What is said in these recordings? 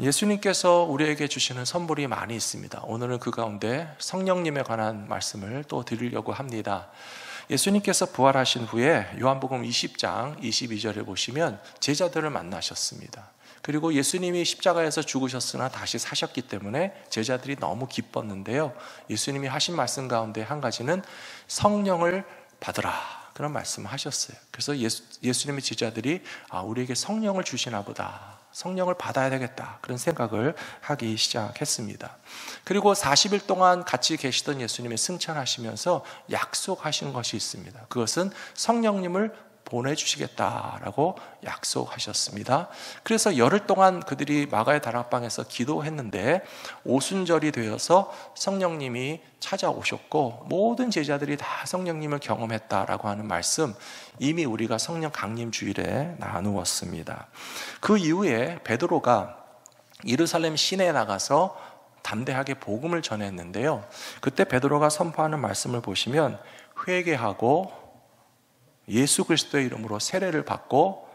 예수님께서 우리에게 주시는 선물이 많이 있습니다. 오늘은 그 가운데 성령님에 관한 말씀을 또 드리려고 합니다. 예수님께서 부활하신 후에 요한복음 20장 22절에 보시면 제자들을 만나셨습니다. 그리고 예수님이 십자가에서 죽으셨으나 다시 사셨기 때문에 제자들이 너무 기뻤는데요, 예수님이 하신 말씀 가운데 한 가지는 성령을 받으라, 그런 말씀을 하셨어요. 그래서 예수님의 제자들이 우리에게 성령을 주시나 보다, 성령을 받아야 되겠다, 그런 생각을 하기 시작했습니다. 그리고 40일 동안 같이 계시던 예수님이 승천하시면서 약속하신 것이 있습니다. 그것은 성령님을 보내주시겠다라고 약속하셨습니다. 그래서 열흘 동안 그들이 마가의 다락방에서 기도했는데 오순절이 되어서 성령님이 찾아오셨고 모든 제자들이 다 성령님을 경험했다라고 하는 말씀, 이미 우리가 성령 강림 주일에 나누었습니다. 그 이후에 베드로가 예루살렘 시내에 나가서 담대하게 복음을 전했는데요, 그때 베드로가 선포하는 말씀을 보시면 회개하고 예수 그리스도의 이름으로 세례를 받고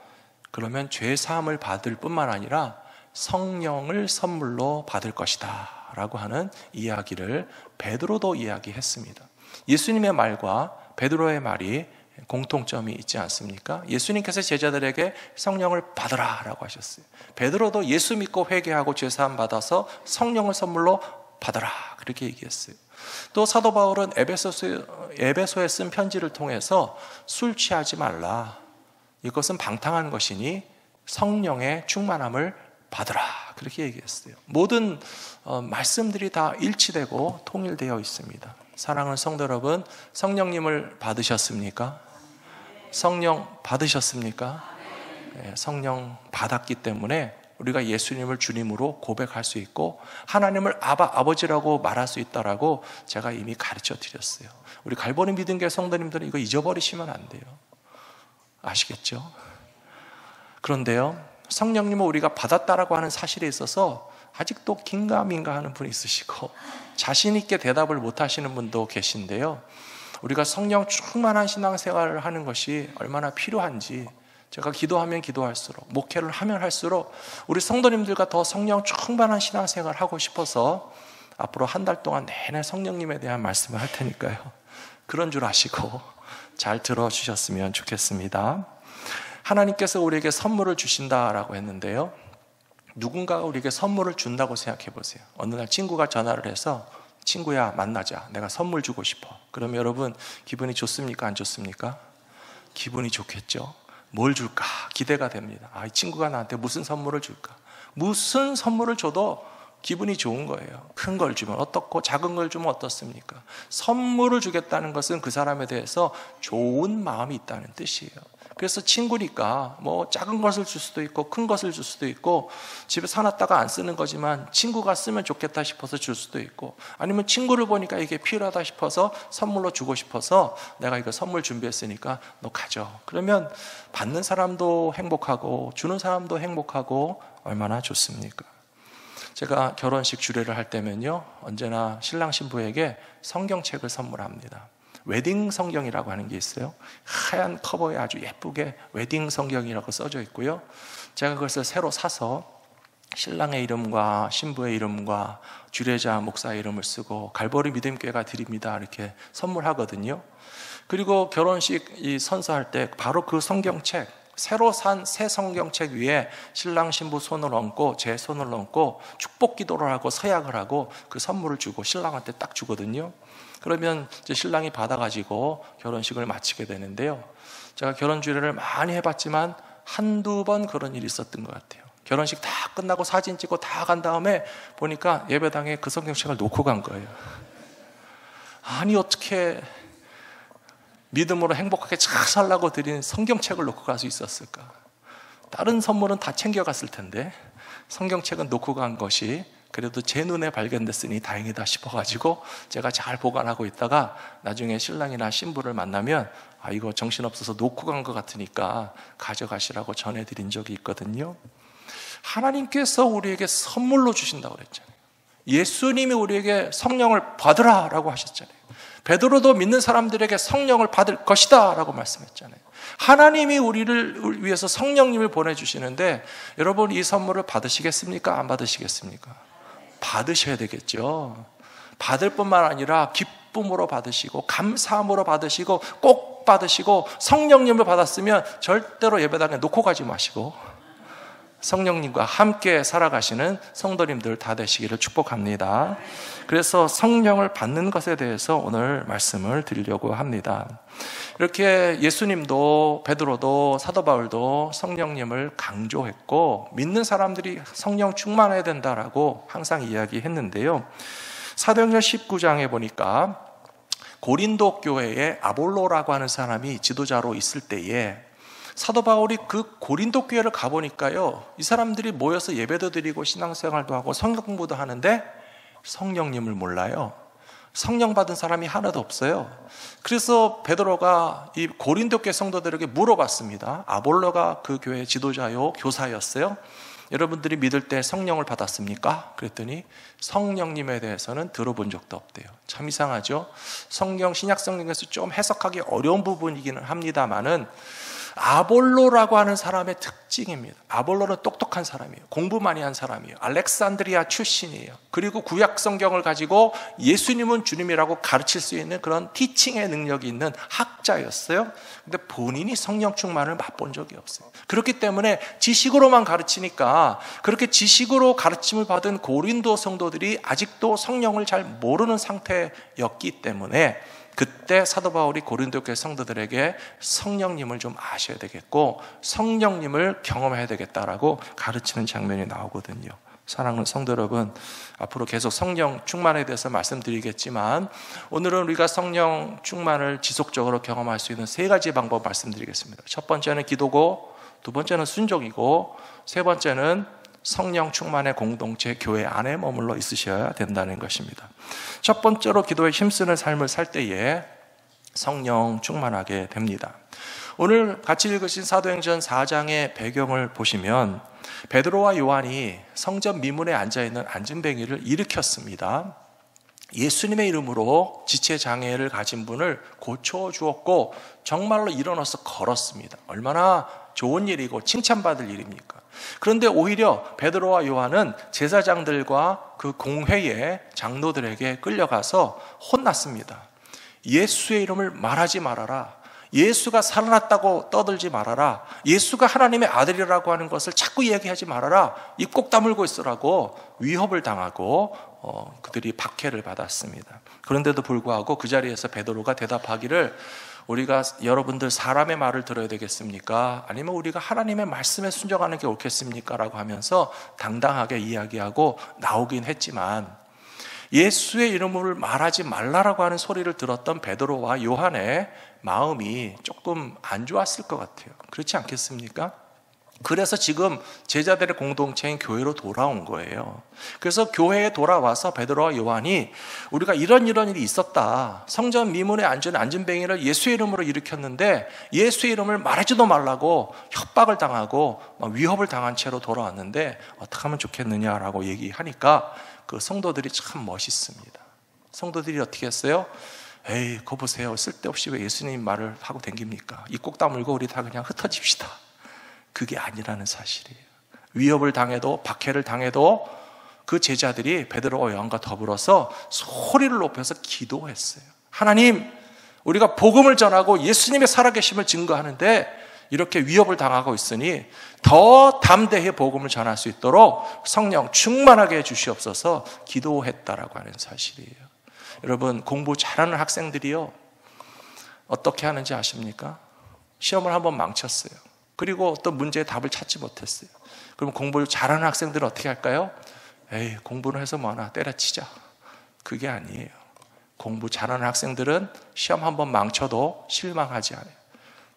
그러면 죄 사함을 받을 뿐만 아니라 성령을 선물로 받을 것이다 라고 하는 이야기를 베드로도 이야기했습니다. 예수님의 말과 베드로의 말이 공통점이 있지 않습니까? 예수님께서 제자들에게 성령을 받으라 라고 하셨어요. 베드로도 예수 믿고 회개하고 죄 사함 받아서 성령을 선물로 받으라, 그렇게 얘기했어요. 또 사도 바울은 에베소에 쓴 편지를 통해서 술 취하지 말라, 이것은 방탕한 것이니 성령의 충만함을 받으라, 그렇게 얘기했어요. 모든 말씀들이 다 일치되고 통일되어 있습니다. 사랑하는 성도 여러분, 성령님을 받으셨습니까? 성령 받으셨습니까? 네, 성령 받았기 때문에 우리가 예수님을 주님으로 고백할 수 있고 하나님을 아버지라고 말할 수 있다라고 제가 이미 가르쳐 드렸어요. 우리 갈보리 믿음교회 성도님들은 이거 잊어버리시면 안 돼요. 아시겠죠? 그런데요, 성령님을 우리가 받았다라고 하는 사실에 있어서 아직도 긴가민가 하는 분이 있으시고 자신 있게 대답을 못 하시는 분도 계신데요, 우리가 성령 충만한 신앙생활을 하는 것이 얼마나 필요한지 제가 기도하면 기도할수록, 목회를 하면 할수록 우리 성도님들과 더 성령 충만한 신앙생활을 하고 싶어서 앞으로 한 달 동안 내내 성령님에 대한 말씀을 할 테니까요, 그런 줄 아시고 잘 들어주셨으면 좋겠습니다. 하나님께서 우리에게 선물을 주신다라고 했는데요, 누군가가 우리에게 선물을 준다고 생각해 보세요. 어느 날 친구가 전화를 해서 친구야 만나자, 내가 선물 주고 싶어. 그러면 여러분 기분이 좋습니까, 안 좋습니까? 기분이 좋겠죠. 뭘 줄까 기대가 됩니다. 이 친구가 나한테 무슨 선물을 줄까. 무슨 선물을 줘도 기분이 좋은 거예요. 큰 걸 주면 어떻고 작은 걸 주면 어떻습니까? 선물을 주겠다는 것은 그 사람에 대해서 좋은 마음이 있다는 뜻이에요. 그래서 친구니까 뭐 작은 것을 줄 수도 있고 큰 것을 줄 수도 있고, 집에 사놨다가 안 쓰는 거지만 친구가 쓰면 좋겠다 싶어서 줄 수도 있고, 아니면 친구를 보니까 이게 필요하다 싶어서 선물로 주고 싶어서 내가 이거 선물 준비했으니까 너 가져. 그러면 받는 사람도 행복하고 주는 사람도 행복하고 얼마나 좋습니까? 제가 결혼식 주례를 할 때면요, 언제나 신랑 신부에게 성경책을 선물합니다. 웨딩 성경이라고 하는 게 있어요. 하얀 커버에 아주 예쁘게 웨딩 성경이라고 써져 있고요, 제가 그것을 새로 사서 신랑의 이름과 신부의 이름과 주례자 목사의 이름을 쓰고 갈보리 믿음교회가 드립니다 이렇게 선물하거든요. 그리고 결혼식 선서할 때 바로 그 성경책, 새로 산 새 성경책 위에 신랑 신부 손을 얹고 제 손을 얹고 축복 기도를 하고 서약을 하고 그 선물을 주고 신랑한테 딱 주거든요. 그러면 이제 신랑이 받아가지고 결혼식을 마치게 되는데요, 제가 결혼 주례를 많이 해봤지만 한두 번 그런 일이 있었던 것 같아요. 결혼식 다 끝나고 사진 찍고 다 간 다음에 보니까 예배당에 그 성경책을 놓고 간 거예요. 아니 어떻게 믿음으로 행복하게 잘 살라고 드린 성경책을 놓고 갈 수 있었을까? 다른 선물은 다 챙겨갔을 텐데 성경책은 놓고 간 것이 그래도 제 눈에 발견됐으니 다행이다 싶어가지고 제가 잘 보관하고 있다가 나중에 신랑이나 신부를 만나면 이거 정신없어서 놓고 간 것 같으니까 가져가시라고 전해드린 적이 있거든요. 하나님께서 우리에게 선물로 주신다고 그랬잖아요. 예수님이 우리에게 성령을 받으라 라고 하셨잖아요. 베드로도 믿는 사람들에게 성령을 받을 것이다 라고 말씀했잖아요. 하나님이 우리를 위해서 성령님을 보내주시는데 여러분 이 선물을 받으시겠습니까? 안 받으시겠습니까? 받으셔야 되겠죠. 받을 뿐만 아니라 기쁨으로 받으시고 감사함으로 받으시고 꼭 받으시고, 성령님을 받았으면 절대로 예배당에 놓고 가지 마시고 성령님과 함께 살아가시는 성도님들 다 되시기를 축복합니다. 그래서 성령을 받는 것에 대해서 오늘 말씀을 드리려고 합니다. 이렇게 예수님도 베드로도 사도 바울도 성령님을 강조했고 믿는 사람들이 성령 충만해야 된다라고 항상 이야기했는데요. 사도행전 19장에 보니까 고린도 교회에 아볼로라고 하는 사람이 지도자로 있을 때에 사도 바울이 그 고린도 교회를 가보니까요, 이 사람들이 모여서 예배도 드리고 신앙생활도 하고 성경 공부도 하는데 성령님을 몰라요. 성령 받은 사람이 하나도 없어요. 그래서 베드로가 이 고린도 교회 성도들에게 물어봤습니다. 아볼로가 그 교회의 지도자요, 교사였어요. 여러분들이 믿을 때 성령을 받았습니까? 그랬더니 성령님에 대해서는 들어본 적도 없대요. 참 이상하죠? 신약 성경에서 좀 해석하기 어려운 부분이기는 합니다만은 아볼로라고 하는 사람의 특징입니다. 아볼로는 똑똑한 사람이에요. 공부 많이 한 사람이에요. 알렉산드리아 출신이에요. 그리고 구약 성경을 가지고 예수님은 주님이라고 가르칠 수 있는 그런 티칭의 능력이 있는 학자였어요. 근데 본인이 성령 충만을 맛본 적이 없어요. 그렇기 때문에 지식으로만 가르치니까 그렇게 지식으로 가르침을 받은 고린도 성도들이 아직도 성령을 잘 모르는 상태였기 때문에 그때 사도 바울이 고린도 교회 성도들에게 성령님을 좀 아셔야 되겠고 성령님을 경험해야 되겠다라고 가르치는 장면이 나오거든요. 사랑하는 성도 여러분, 앞으로 계속 성령 충만에 대해서 말씀드리겠지만 오늘은 우리가 성령 충만을 지속적으로 경험할 수 있는 3가지 방법 말씀드리겠습니다. 첫 번째는 기도고, 두 번째는 순종이고, 세 번째는 성령 충만의 공동체 교회 안에 머물러 있으셔야 된다는 것입니다. 첫 번째로 기도에 힘쓰는 삶을 살 때에 성령 충만하게 됩니다. 오늘 같이 읽으신 사도행전 4장의 배경을 보시면 베드로와 요한이 성전 미문에 앉아있는 안진뱅이를 일으켰습니다. 예수님의 이름으로 지체장애를 가진 분을 고쳐주었고 정말로 일어나서 걸었습니다. 얼마나 좋은 일이고 칭찬받을 일입니까? 그런데 오히려 베드로와 요한은 제사장들과 그 공회의 장로들에게 끌려가서 혼났습니다. 예수의 이름을 말하지 말아라. 예수가 살아났다고 떠들지 말아라. 예수가 하나님의 아들이라고 하는 것을 자꾸 얘기하지 말아라. 입 꼭 다물고 있으라고 위협을 당하고 그들이 박해를 받았습니다. 그런데도 불구하고 그 자리에서 베드로가 대답하기를 우리가 여러분들 사람의 말을 들어야 되겠습니까? 아니면 우리가 하나님의 말씀에 순종하는 게 옳겠습니까? 라고 하면서 당당하게 이야기하고 나오긴 했지만 예수의 이름을 말하지 말라라고 하는 소리를 들었던 베드로와 요한의 마음이 조금 안 좋았을 것 같아요. 그렇지 않겠습니까? 그래서 지금 제자들의 공동체인 교회로 돌아온 거예요. 그래서 교회에 돌아와서 베드로와 요한이 우리가 이런 일이 있었다. 성전 미문에 앉은 안진뱅이를 예수의 이름으로 일으켰는데 예수의 이름을 말하지도 말라고 협박을 당하고 위협을 당한 채로 돌아왔는데 어떻게 하면 좋겠느냐라고 얘기하니까 그 성도들이 참 멋있습니다. 성도들이 어떻게 했어요? 에이, 그거 보세요. 쓸데없이 왜 예수님 말을 하고 댕깁니까? 입 꼭 다물고 우리 다 그냥 흩어집시다. 그게 아니라는 사실이에요. 위협을 당해도 박해를 당해도 그 제자들이 베드로와 요한과 더불어서 소리를 높여서 기도했어요. 하나님, 우리가 복음을 전하고 예수님의 살아계심을 증거하는데 이렇게 위협을 당하고 있으니 더 담대히 복음을 전할 수 있도록 성령 충만하게 해주시옵소서 기도했다라고 하는 사실이에요. 여러분, 공부 잘하는 학생들이요, 어떻게 하는지 아십니까? 시험을 한번 망쳤어요. 그리고 어떤 문제의 답을 찾지 못했어요. 그럼 공부를 잘하는 학생들은 어떻게 할까요? 에이, 공부는 해서 뭐하나 때려치자. 그게 아니에요. 공부 잘하는 학생들은 시험 한번 망쳐도 실망하지 않아요.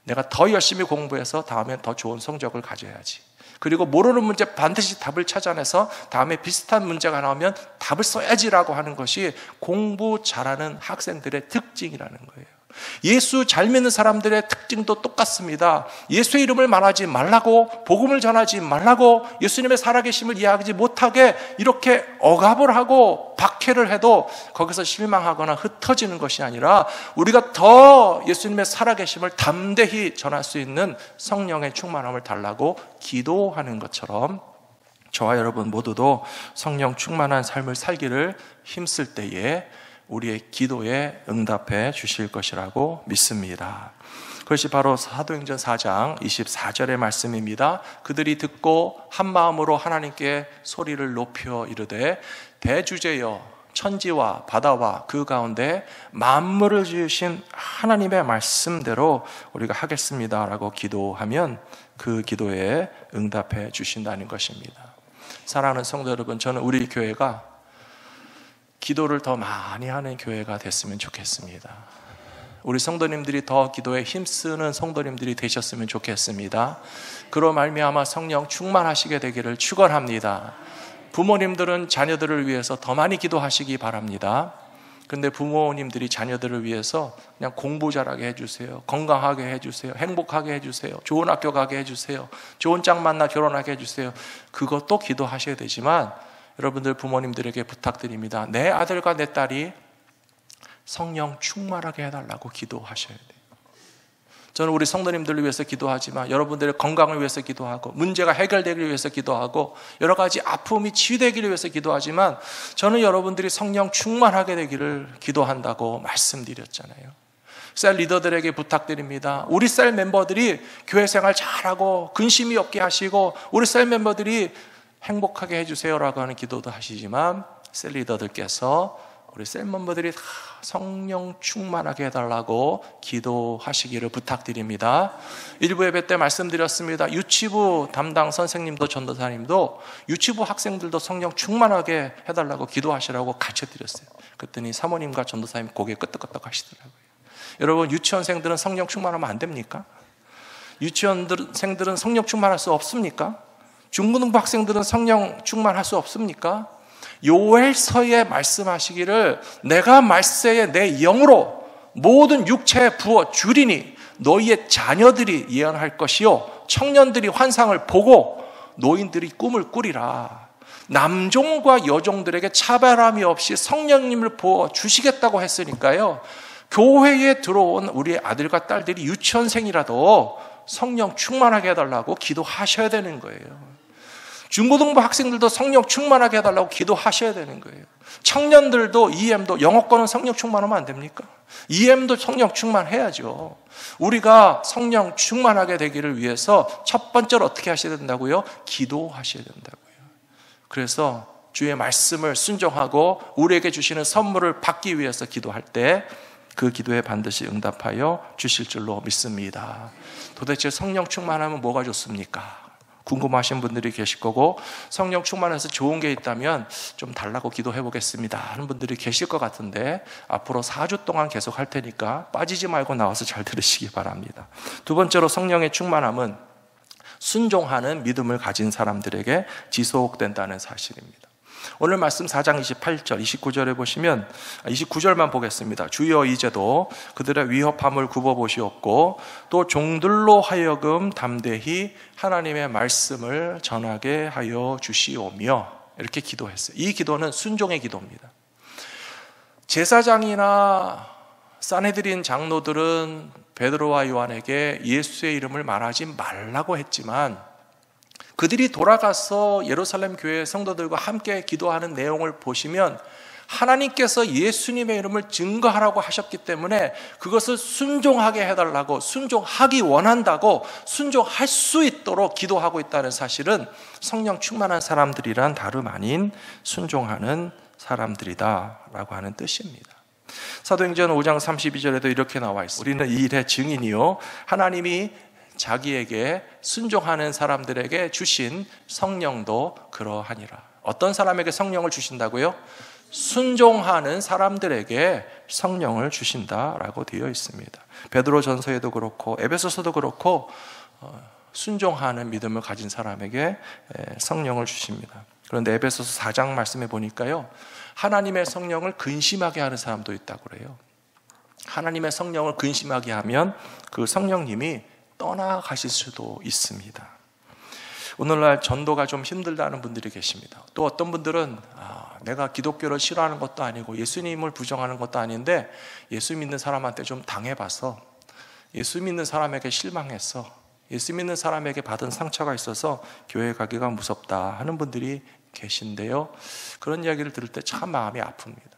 내가 더 열심히 공부해서 다음에 더 좋은 성적을 가져야지. 그리고 모르는 문제 반드시 답을 찾아내서 다음에 비슷한 문제가 나오면 답을 써야지라고 하는 것이 공부 잘하는 학생들의 특징이라는 거예요. 예수 잘 믿는 사람들의 특징도 똑같습니다. 예수의 이름을 말하지 말라고, 복음을 전하지 말라고, 예수님의 살아계심을 이해하지 못하게 이렇게 억압을 하고 박해를 해도 거기서 실망하거나 흩어지는 것이 아니라 우리가 더 예수님의 살아계심을 담대히 전할 수 있는 성령의 충만함을 달라고 기도하는 것처럼 저와 여러분 모두도 성령 충만한 삶을 살기를 힘쓸 때에 우리의 기도에 응답해 주실 것이라고 믿습니다. 그것이 바로 사도행전 4장 24절의 말씀입니다. 그들이 듣고 한 마음으로 하나님께 소리를 높여 이르되 대주제여 천지와 바다와 그 가운데 만물을 지으신 하나님의 말씀대로 우리가 하겠습니다라고 기도하면 그 기도에 응답해 주신다는 것입니다. 사랑하는 성도 여러분, 저는 우리 교회가 기도를 더 많이 하는 교회가 됐으면 좋겠습니다. 우리 성도님들이 더 기도에 힘쓰는 성도님들이 되셨으면 좋겠습니다. 그로 말미암아 성령 충만하시게 되기를 축원합니다. 부모님들은 자녀들을 위해서 더 많이 기도하시기 바랍니다. 근데 부모님들이 자녀들을 위해서 그냥 공부 잘하게 해주세요, 건강하게 해주세요, 행복하게 해주세요, 좋은 학교 가게 해주세요, 좋은 짝 만나 결혼하게 해주세요, 그것도 기도하셔야 되지만 여러분들 부모님들에게 부탁드립니다. 내 아들과 내 딸이 성령 충만하게 해달라고 기도하셔야 돼요. 저는 우리 성도님들을 위해서 기도하지만 여러분들의 건강을 위해서 기도하고 문제가 해결되기를 위해서 기도하고 여러 가지 아픔이 치유되기를 위해서 기도하지만 저는 여러분들이 성령 충만하게 되기를 기도한다고 말씀드렸잖아요. 셀 리더들에게 부탁드립니다. 우리 셀 멤버들이 교회 생활 잘하고 근심이 없게 하시고 우리 셀 멤버들이 행복하게 해주세요라고 하는 기도도 하시지만 셀 리더들께서 우리 셀 멤버들이 다 성령 충만하게 해달라고 기도하시기를 부탁드립니다. 일부 예배 때 말씀드렸습니다. 유치부 담당 선생님도 전도사님도 유치부 학생들도 성령 충만하게 해달라고 기도하시라고 가르쳐드렸어요. 그랬더니 사모님과 전도사님 고개 끄덕끄덕 하시더라고요. 여러분, 유치원생들은 성령 충만하면 안 됩니까? 유치원생들은 성령 충만할 수 없습니까? 중고등부 학생들은 성령 충만할 수 없습니까? 요엘서에 말씀하시기를 내가 말세에 내 영으로 모든 육체에 부어 주리니 너희의 자녀들이 예언할 것이요 청년들이 환상을 보고 노인들이 꿈을 꾸리라. 남종과 여종들에게 차별함이 없이 성령님을 부어 주시겠다고 했으니까요, 교회에 들어온 우리 아들과 딸들이 유치원생이라도 성령 충만하게 해달라고 기도하셔야 되는 거예요. 중고등부 학생들도 성령 충만하게 해달라고 기도하셔야 되는 거예요. 청년들도 EM도 영어권은 성령 충만하면 안 됩니까? EM도 성령 충만해야죠. 우리가 성령 충만하게 되기를 위해서 첫 번째로 어떻게 하셔야 된다고요? 기도하셔야 된다고요. 그래서 주의 말씀을 순종하고 우리에게 주시는 선물을 받기 위해서 기도할 때 그 기도에 반드시 응답하여 주실 줄로 믿습니다. 도대체 성령 충만하면 뭐가 좋습니까? 궁금하신 분들이 계실 거고, 성령 충만해서 좋은 게 있다면 좀 달라고 기도해 보겠습니다 하는 분들이 계실 것 같은데 앞으로 4주 동안 계속 할 테니까 빠지지 말고 나와서 잘 들으시기 바랍니다. 두 번째로 성령의 충만함은 순종하는 믿음을 가진 사람들에게 지속된다는 사실입니다. 오늘 말씀 4장 28절, 29절에 보시면 29절만 보겠습니다. 주여 이제도 그들의 위협함을 굽어보시옵고 또 종들로 하여금 담대히 하나님의 말씀을 전하게 하여 주시오며 이렇게 기도했어요. 이 기도는 순종의 기도입니다. 제사장이나 사네드린 장로들은 베드로와 요한에게 예수의 이름을 말하지 말라고 했지만 그들이 돌아가서 예루살렘 교회 성도들과 함께 기도하는 내용을 보시면 하나님께서 예수님의 이름을 증거하라고 하셨기 때문에 그것을 순종하게 해달라고, 순종하기 원한다고, 순종할 수 있도록 기도하고 있다는 사실은 성령 충만한 사람들이란 다름 아닌 순종하는 사람들이다라고 하는 뜻입니다. 사도행전 5장 32절에도 이렇게 나와 있습니다. 우리는 이 일의 증인이요 하나님이 자기에게 순종하는 사람들에게 주신 성령도 그러하니라. 어떤 사람에게 성령을 주신다고요? 순종하는 사람들에게 성령을 주신다라고 되어 있습니다. 베드로전서에도 그렇고 에베소서도 그렇고 순종하는 믿음을 가진 사람에게 성령을 주십니다. 그런데 에베소서 4장 말씀에 보니까요, 하나님의 성령을 근심하게 하는 사람도 있다고 그래요. 하나님의 성령을 근심하게 하면 그 성령님이 떠나가실 수도 있습니다. 오늘날 전도가 좀 힘들다는 분들이 계십니다. 또 어떤 분들은 내가 기독교를 싫어하는 것도 아니고 예수님을 부정하는 것도 아닌데 예수 믿는 사람한테 좀 당해봐서, 예수 믿는 사람에게 실망해서, 예수 믿는 사람에게 받은 상처가 있어서 교회 가기가 무섭다 하는 분들이 계신데요, 그런 이야기를 들을 때 참 마음이 아픕니다.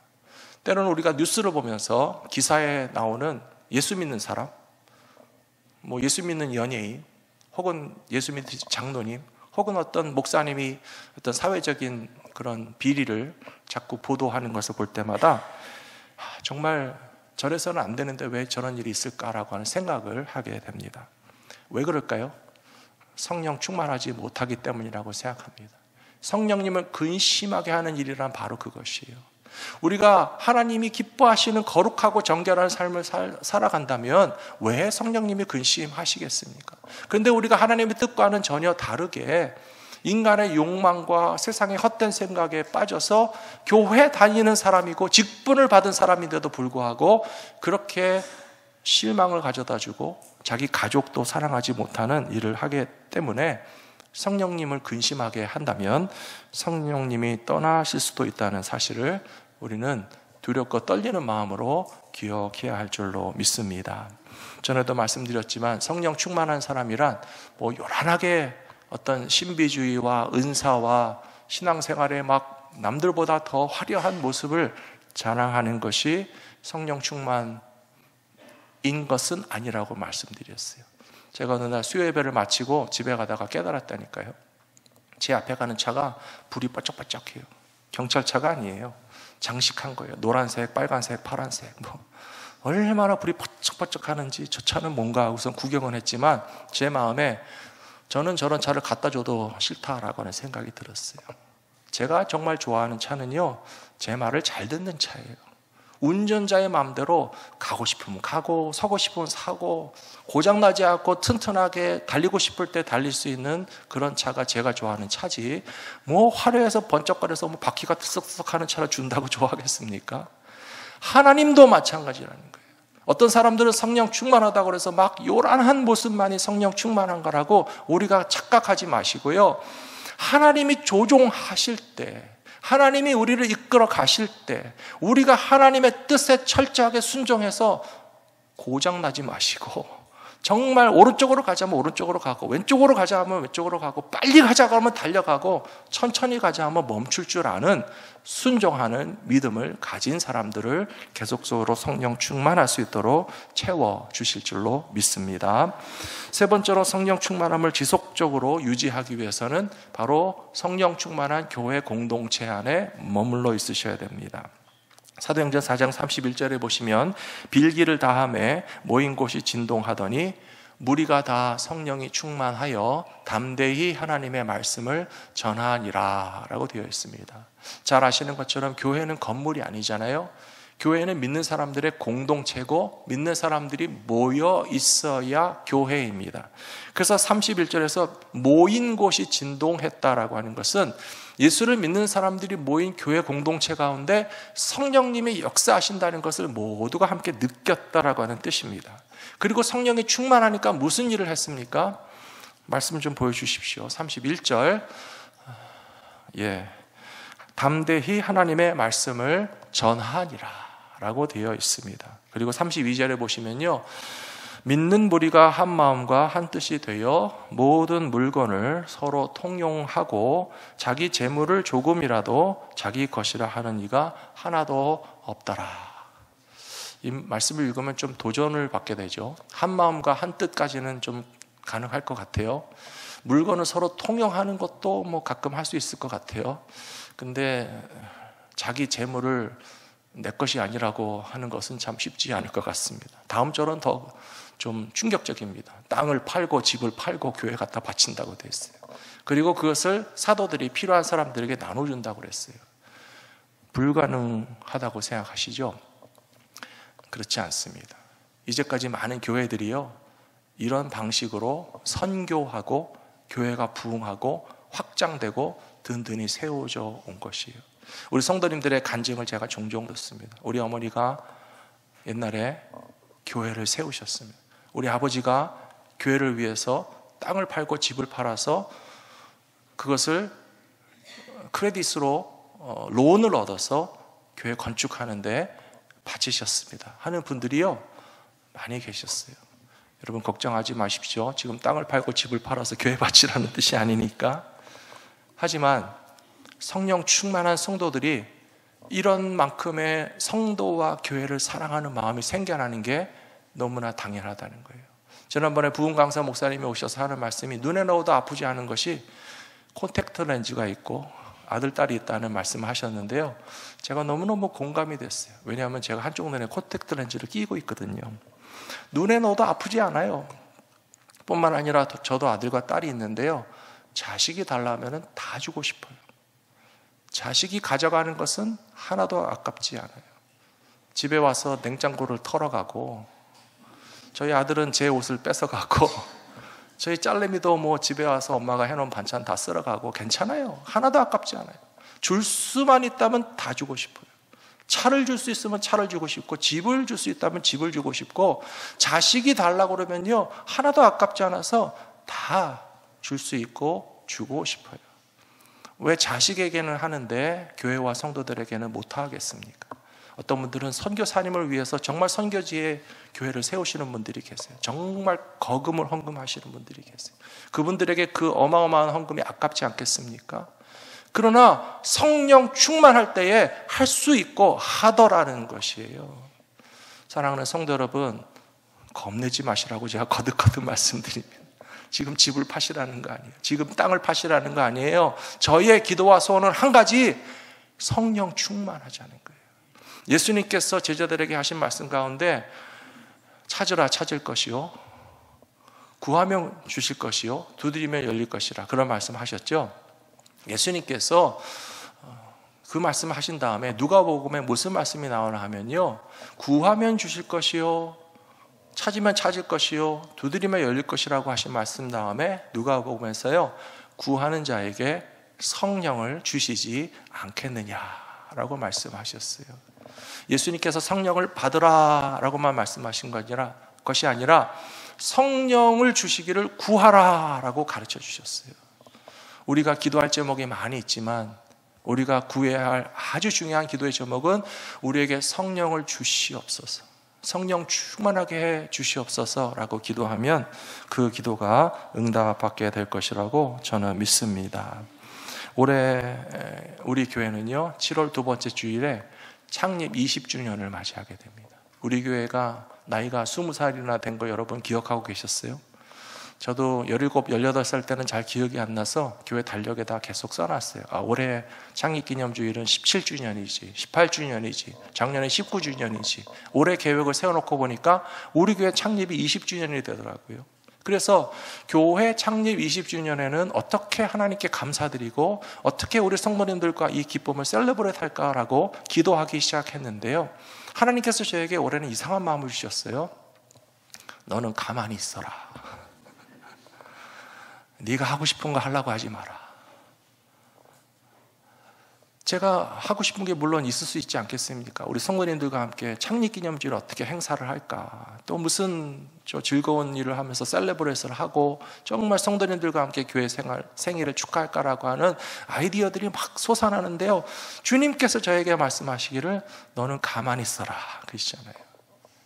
때로는 우리가 뉴스를 보면서 기사에 나오는 예수 믿는 사람, 예수 믿는 연예인, 혹은 예수 믿는 장로님, 혹은 어떤 목사님이 어떤 사회적인 그런 비리를 자꾸 보도하는 것을 볼 때마다 정말 저래서는 안 되는데 왜 저런 일이 있을까라고 하는 생각을 하게 됩니다. 왜 그럴까요? 성령 충만하지 못하기 때문이라고 생각합니다. 성령님을 근심하게 하는 일이란 바로 그것이에요. 우리가 하나님이 기뻐하시는 거룩하고 정결한 삶을 살아간다면 왜 성령님이 근심하시겠습니까? 그런데 우리가 하나님의 뜻과는 전혀 다르게 인간의 욕망과 세상의 헛된 생각에 빠져서 교회 다니는 사람이고 직분을 받은 사람인데도 불구하고 그렇게 실망을 가져다 주고 자기 가족도 사랑하지 못하는 일을 하기 때문에 성령님을 근심하게 한다면 성령님이 떠나실 수도 있다는 사실을 우리는 두렵고 떨리는 마음으로 기억해야 할 줄로 믿습니다. 전에도 말씀드렸지만 성령 충만한 사람이란 요란하게 어떤 신비주의와 은사와 신앙생활에 막 남들보다 더 화려한 모습을 자랑하는 것이 성령 충만인 것은 아니라고 말씀드렸어요. 제가 어느 날 수요예배를 마치고 집에 가다가 깨달았다니까요. 제 앞에 가는 차가 불이 번쩍번쩍해요. 경찰차가 아니에요. 장식한 거예요. 노란색, 빨간색, 파란색 얼마나 불이 번쩍번쩍 하는지 저 차는 뭔가 우선 구경은 했지만 제 마음에 저는 저런 차를 갖다 줘도 싫다라고 하는 생각이 들었어요. 제가 정말 좋아하는 차는요, 제 말을 잘 듣는 차예요. 운전자의 마음대로 가고 싶으면 가고 서고 싶으면 서고 고장나지 않고 튼튼하게 달리고 싶을 때 달릴 수 있는 그런 차가 제가 좋아하는 차지, 화려해서 번쩍거려서 바퀴가 뜨썩뜨썩 하는 차를 준다고 좋아하겠습니까? 하나님도 마찬가지라는 거예요. 어떤 사람들은 성령 충만하다고 해서 막 요란한 모습만이 성령 충만한 거라고 우리가 착각하지 마시고요, 하나님이 조종하실 때, 하나님이 우리를 이끌어 가실 때 우리가 하나님의 뜻에 철저하게 순종해서 고장나지 마시고, 정말 오른쪽으로 가자면 오른쪽으로 가고 왼쪽으로 가자 하면 왼쪽으로 가고 빨리 가자고 하면 달려가고 천천히 가자 하면 멈출 줄 아는 순종하는 믿음을 가진 사람들을 계속적으로 성령 충만할 수 있도록 채워주실 줄로 믿습니다. 세 번째로 성령 충만함을 지속적으로 유지하기 위해서는 바로 성령 충만한 교회 공동체 안에 머물러 있으셔야 됩니다. 사도행전 4장 31절에 보시면 빌기를 다함에 모인 곳이 진동하더니 무리가 다 성령이 충만하여 담대히 하나님의 말씀을 전하니라 라고 되어 있습니다. 잘 아시는 것처럼 교회는 건물이 아니잖아요. 교회는 믿는 사람들의 공동체고 믿는 사람들이 모여 있어야 교회입니다. 그래서 31절에서 모인 곳이 진동했다라고 하는 것은 예수를 믿는 사람들이 모인 교회 공동체 가운데 성령님이 역사하신다는 것을 모두가 함께 느꼈다라고 하는 뜻입니다. 그리고 성령이 충만하니까 무슨 일을 했습니까? 말씀 좀 보여주십시오. 31절, 담대히 하나님의 말씀을 전하니라 라고 되어 있습니다. 그리고 32절에 보시면요, 믿는 무리가 한 마음과 한 뜻이 되어 모든 물건을 서로 통용하고 자기 재물을 조금이라도 자기 것이라 하는 이가 하나도 없더라. 이 말씀을 읽으면 좀 도전을 받게 되죠. 한 마음과 한 뜻까지는 좀 가능할 것 같아요. 물건을 서로 통용하는 것도 가끔 할 수 있을 것 같아요. 근데 자기 재물을 내 것이 아니라고 하는 것은 참 쉽지 않을 것 같습니다. 다음 절은 더 좀 충격적입니다. 땅을 팔고 집을 팔고 교회 갖다 바친다고 되어 있어요. 그리고 그것을 사도들이 필요한 사람들에게 나눠준다고 그랬어요. 불가능하다고 생각하시죠? 그렇지 않습니다. 이제까지 많은 교회들이요, 이런 방식으로 선교하고 교회가 부흥하고 확장되고 든든히 세워져 온 것이에요. 우리 성도님들의 간증을 제가 종종 듣습니다. 우리 어머니가 옛날에 교회를 세우셨습니다. 우리 아버지가 교회를 위해서 땅을 팔고 집을 팔아서 그것을 크레딧으로 론을 얻어서 교회 건축하는데 바치셨습니다. 하는 분들이요 많이 계셨어요. 여러분 걱정하지 마십시오. 지금 땅을 팔고 집을 팔아서 교회 바치라는 뜻이 아니니까. 하지만 성령 충만한 성도들이 이런 만큼의 성도와 교회를 사랑하는 마음이 생겨나는 게 너무나 당연하다는 거예요. 지난번에 부흥 강사 목사님이 오셔서 하는 말씀이 눈에 넣어도 아프지 않은 것이 콘택트 렌즈가 있고 아들, 딸이 있다는 말씀을 하셨는데요, 제가 너무너무 공감이 됐어요. 왜냐하면 제가 한쪽 눈에 콘택트 렌즈를 끼고 있거든요. 눈에 넣어도 아프지 않아요. 뿐만 아니라 저도 아들과 딸이 있는데요, 자식이 달라면 다 주고 싶어요. 자식이 가져가는 것은 하나도 아깝지 않아요. 집에 와서 냉장고를 털어가고, 저희 아들은 제 옷을 뺏어가고, 저희 딸내미도 뭐 집에 와서 엄마가 해놓은 반찬 다 쓸어가고, 괜찮아요. 하나도 아깝지 않아요. 줄 수만 있다면 다 주고 싶어요. 차를 줄 수 있으면 차를 주고 싶고, 집을 줄 수 있다면 집을 주고 싶고, 자식이 달라고 그러면요 하나도 아깝지 않아서 다 줄 수 있고 주고 싶어요. 왜 자식에게는 하는데 교회와 성도들에게는 못하겠습니까? 어떤 분들은 선교사님을 위해서 정말 선교지에 교회를 세우시는 분들이 계세요. 정말 거금을 헌금하시는 분들이 계세요. 그분들에게 그 어마어마한 헌금이 아깝지 않겠습니까? 그러나 성령 충만할 때에 할 수 있고 하더라는 것이에요. 사랑하는 성도 여러분, 겁내지 마시라고 제가 거듭거듭 말씀드립니다. 지금 집을 파시라는 거 아니에요. 지금 땅을 파시라는 거 아니에요. 저희의 기도와 소원은 한 가지, 성령 충만하자는 거예요. 예수님께서 제자들에게 하신 말씀 가운데 찾으라 찾을 것이요, 구하면 주실 것이요, 두드리면 열릴 것이라, 그런 말씀 하셨죠. 예수님께서 그 말씀을 하신 다음에 누가복음에 무슨 말씀이 나오나 하면요, 구하면 주실 것이요, 찾으면 찾을 것이요, 두드리면 열릴 것이라고 하신 말씀 다음에 누가복음에서요, 구하는 자에게 성령을 주시지 않겠느냐라고 말씀하셨어요. 예수님께서 성령을 받으라 라고만 말씀하신 것이 아니라 성령을 주시기를 구하라 라고 가르쳐 주셨어요. 우리가 기도할 제목이 많이 있지만 우리가 구해야 할 아주 중요한 기도의 제목은 우리에게 성령을 주시옵소서, 성령 충만하게 해 주시옵소서라고 기도하면 그 기도가 응답받게 될 것이라고 저는 믿습니다. 올해 우리 교회는요 7월 두 번째 주일에 창립 20주년을 맞이하게 됩니다. 우리 교회가 나이가 20살이나 된 거 여러분 기억하고 계셨어요? 저도 17, 18살 때는 잘 기억이 안 나서 교회 달력에다 계속 써놨어요. 올해 창립기념주일은 17주년이지, 18주년이지, 작년에 19주년이지. 올해 계획을 세워놓고 보니까 우리 교회 창립이 20주년이 되더라고요. 그래서 교회 창립 20주년에는 어떻게 하나님께 감사드리고 어떻게 우리 성도님들과 이 기쁨을 셀러브레이트 할까라고 기도하기 시작했는데요, 하나님께서 저에게 올해는 이상한 마음을 주셨어요. 너는 가만히 있어라. 네가 하고 싶은 거 하려고 하지 마라. 제가 하고 싶은 게 물론 있을 수 있지 않겠습니까? 우리 성도님들과 함께 창립기념주일 어떻게 행사를 할까, 또 무슨 즐거운 일을 하면서 셀레브레이션을 하고 정말 성도님들과 함께 교회 생일을 축하할까라고 하는 아이디어들이 막 솟아나는데요, 주님께서 저에게 말씀하시기를 너는 가만히 있어라 그러시잖아요.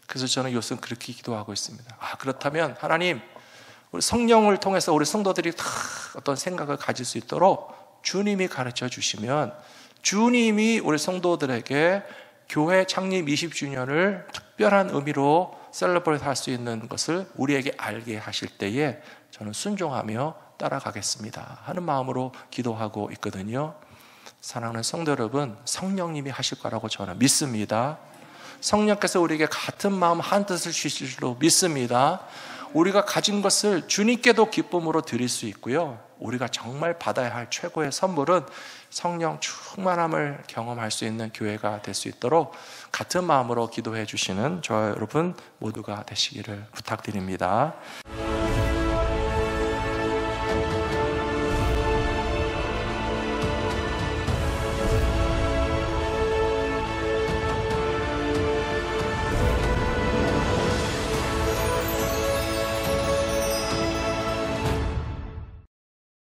그래서 저는 요즘 그렇게 기도하고 있습니다. 그렇다면 하나님, 우리 성령을 통해서 우리 성도들이 다 어떤 생각을 가질 수 있도록 주님이 가르쳐 주시면 주님이 우리 성도들에게 교회 창립 20주년을 특별한 의미로 셀러브레이트 할 수 있는 것을 우리에게 알게 하실 때에 저는 순종하며 따라가겠습니다 하는 마음으로 기도하고 있거든요. 사랑하는 성도 여러분, 성령님이 하실 거라고 저는 믿습니다. 성령께서 우리에게 같은 마음 한 뜻을 주실 줄로 믿습니다. 우리가 가진 것을 주님께도 기쁨으로 드릴 수 있고요, 우리가 정말 받아야 할 최고의 선물은 성령 충만함을 경험할 수 있는 교회가 될 수 있도록 같은 마음으로 기도해 주시는 저와 여러분 모두가 되시기를 부탁드립니다.